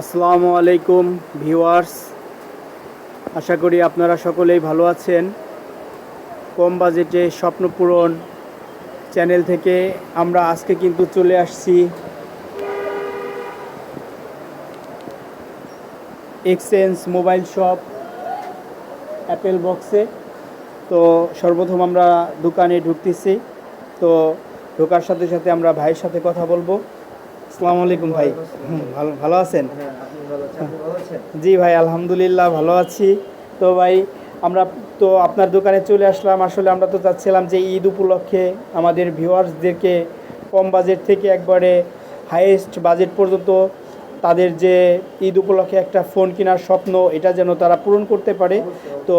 আসসালামু আলাইকুম ভিউয়ার্স, আশা করি আপনারা সকলেই ভালো আছেন। কম বাজেটে স্বপ্ন পূরণ চ্যানেল থেকে আমরা আজকে কিন্তু চলে আসছি এক্সচেঞ্জ মোবাইল শপ অ্যাপেল বক্সে। তো সর্বপ্রথম আমরা দোকানে ঢুকতেছি। তো ঢোকার সাথে সাথে আমরা ভাইয়ের সাথে কথা বলবো। আসসালামু আলাইকুম ভাই। ভালো ভালো আছেন? জি ভাই, আলহামদুলিল্লাহ ভালো আছি। তো ভাই, আমরা তো আপনার দোকানে চলে আসলাম। আসলে আমরা তো চাচ্ছিলাম যে ঈদ উপলক্ষে আমাদের ভিউয়ার্সদেরকে কম বাজেট থেকে একবারে হাইয়েস্ট বাজেট পর্যন্ত তাদের যে ঈদ উপলক্ষে একটা ফোন কেনার স্বপ্ন, এটা যেন তারা পূরণ করতে পারে। তো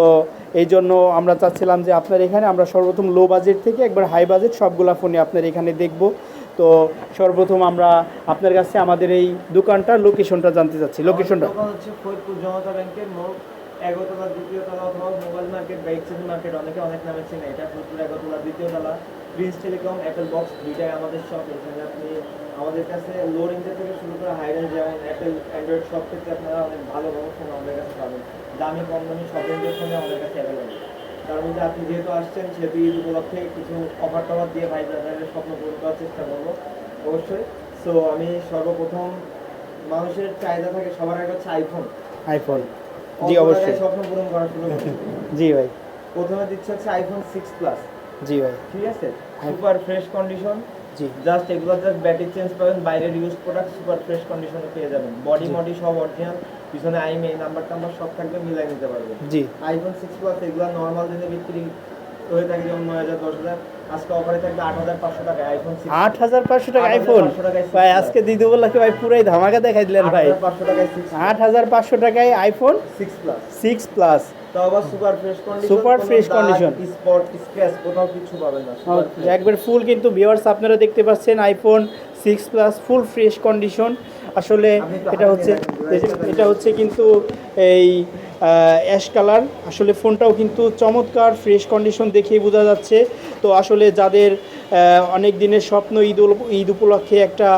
এই জন্য আমরা চাচ্ছিলাম যে আপনার এখানে আমরা সর্বপ্রথম লো বাজেট থেকে একবার হাই বাজেট সবগুলা ফোনে আপনার এখানে দেখব। তো সর্বপ্রথম আমরা আপনার কাছে আমাদের এই দোকানটার লোকেশনটা জানতে চাচ্ছি। লোকেশনটা হচ্ছে ফরিদপুর জনতা ব্যাংকের মোড় 11 তলা 2য় তলা অথবা মোবাইল মার্কেট বা এক্সচেঞ্জ মার্কেট, অনেকে অনেক নামে চেনে। এটা ফরিদপুর 11 তলা 2য় তলা প্রিন্স টেলিকম অ্যাপেল বক্স দুইটাই আমাদের শপ। এখানে আপনি আমাদের কাছে লো রেঞ্জের থেকে শুরু করে হাই রেঞ্জ, যেমন অ্যাপেল অ্যান্ড্রয়েড সব ক্ষেত্রে আপনারা অনেক ভালো ভালো ফোন আমাদের কাছে পাবেন। দামি কম দামি সব রেঞ্জের ফোনে আমাদের কাছে অ্যাভেলেবল। তার মধ্যে আপনি যেহেতু আসছেন সেহেতু ঈদ উপলক্ষে কিছু অফার টফার দিয়ে ভাই আপনাদের স্বপ্ন পূরণ করার চেষ্টা করবো অবশ্যই। সো আমি সর্বপ্রথম, মানুষের চাহিদা থাকে সবার আগে হচ্ছে আইফোন। আইফোন, জি অবশ্যই। স্বপ্ন পূরণ করা শুরু করছি। জি ভাই। প্রথমে দিচ্ছে হচ্ছে আইফোন 6 প্লাস। জি ভাই। ঠিক আছে, সুপার ফ্রেশ কন্ডিশন। জি জাস্ট এগুলো জাস্ট ব্যাটারি চেঞ্জ পাবেন, বাইরের ইউজ প্রোডাক্ট সুপার ফ্রেশ কন্ডিশনে পেয়ে যাবেন। বডি মডি সব অরিজিনাল, পিছনে আইএমএ নাম্বার টাম্বার সব থাকবে, মিলাই নিতে পারবেন। জি। আইফোন 6 প্লাস এগুলো নর্মাল দিনে বিক্রি হয়ে থাকে যেমন 9000 10,000, আজকে অফারে থাকবে 8500 টাকায় আইফোন 6। 8500 টাকা আইফোন ভাই, আজকে দিদি বললাকে ভাই পুরাই ধামাকা দেখাই দিলেন ভাই। 8500 টাকায় 8500 টাকায় আইফোন 6 প্লাস। 6 প্লাস, তাও আবার super fresh condition. Super fresh condition, spot scratch কোথাও কিছু পাবেন না, একবার ফুল। কিন্তু ভিউয়ার্স আপনারা দেখতে পাচ্ছেন iPhone 6 plus full fresh condition. আসলে এটা হচ্ছে কিন্তু এই অ্যাশ কালার। আসলে ফোনটাও কিন্তু চমৎকার ফ্রেশ কন্ডিশন দেখেই বোঝা যাচ্ছে। তো আসলে যাদের অনেক দিনের স্বপ্ন ঈদ উপলক্ষে একটা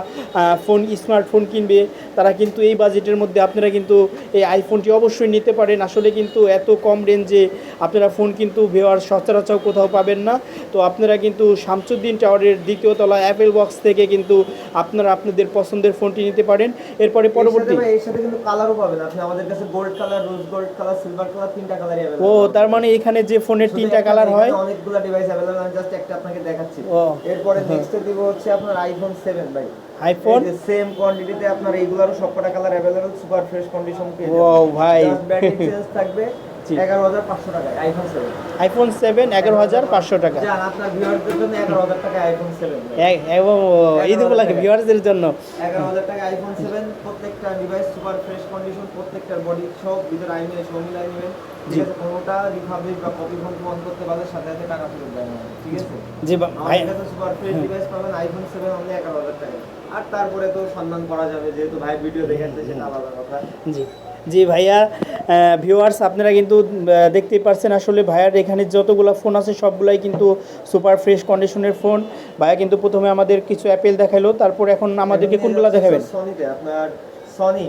ফোন, স্মার্টফোন কিনবে, তারা কিন্তু এই বাজেটের মধ্যে আপনারা কিন্তু এই আইফোনটি অবশ্যই নিতে পারেন। আসলে কিন্তু এত কম রেঞ্জে আপনারা ফোন কিন্তু ভিউয়ার সচরাচর কোথাও পাবেন না। তো আপনারা কিন্তু শামসুদ্দিন টাওয়ারের 2য় তলা অ্যাপেল বক্স থেকে কিন্তু আপনারা আপনাদের পছন্দের ফোনটি নিতে পারেন। এরপরে পরবর্তী এর সাথে কিন্তু কালারও পাবেন আপনি। আমাদের কাছে gold colour, rose gold colour, silver colour, তিনটা কালারই अवेलेबल। ও, তার মানে এখানে যে ফোনের 3টা কালার হয়, অনেকগুলো ডিভাইস अवेलेबल। আমি জাস্ট একটা আপনাকে দেখাচ্ছি। এরপরে নেক্সটে দিব হচ্ছে আপনার আইফোন 7 ভাই। আইফোন সেম কোয়ান্টিটিতে আপনার এইগুলোরও সবকটা colour available, super fresh condition পেয়ে যাবেন। ওয়াও ভাই, জাস্ট ব্যাটারি চেঞ্জ থাকবে 11500 টাকায় আইফোন 7। আইফোন 7 11500 টাকা। জান আপনার ভিউয়ারদের জন্য 11000 টাকা আইফোন 7 এবং ঈদ উপলক্ষে ভিউয়ারদের জন্য 11000 টাকা আইফোন 7। প্রত্যেকটা ডিভাইস সুপার ফ্রেশ কন্ডিশন, প্রত্যেকটার বডি সব ভিতরে আইএমআই সব মিলাই নেবেন। ঠিক আছে, কোনোটা রিপাবলিক বা কপি ফোন বন্ধ করতে পারলে সাথে সাথে টাকা ফেরত দেয় না। ঠিক আছে, জি ভাই। আমাদের কাছে সুপার ফ্রেশ ডিভাইস পাবেন আইফোন 7 অনলি 11000 টাকা। আর তারপরে তো সম্মান করা যাবে, যেহেতু ভাই ভিডিও দেখেছে সেটা আলাদা কথা। জি জি ভাইয়া। ভিউয়ার্স আপনারা কিন্তু দেখতেই পারছেন আসলে ভাইয়ার এখানে যতগুলো ফোন আছে সবগুলাই কিন্তু সুপার ফ্রেশ কন্ডিশনের ফোন। ভাইয়া কিন্তু প্রথমে আমাদের কিছু অ্যাপেল দেখাইলো, তারপর এখন আমাদেরকে কোনগুলো দেখাবেন? সনিতে আপনার সনি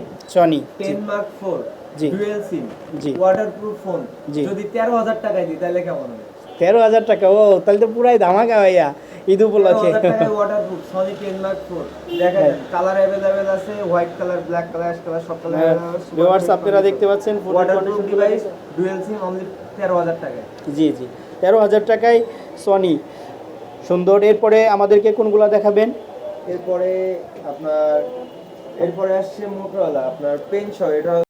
10 মার্ক 4 জি ডুয়াল সিম জি ওয়াটারপ্রুফ ফোন। জি, যদি 13000 টাকায় দিই তাহলে কেমন হবে? 13000 টাকা? ও তাহলে তো পুরাই ধামাকা ভাইয়া ঈদ উপলক্ষে। 13000 টাকায় ওয়াটারপ্রুফ সনি 10 মার্ক 4 দেখা যায়। কালার अवेलेबल আছে, white colour, black colour, ash colour, সব কালার अवेलेबल। ভিউয়ার্স আপনারা দেখতে পাচ্ছেন waterproof device dual SIM only 13000 টাকায়। জি জি, 13000 টাকায় সনি, সুন্দর। এরপরে আমাদেরকে কোনগুলো দেখাবেন? এরপরে আপনার এরপরে আসছে মোটরোলা আপনার পেন শো। এটা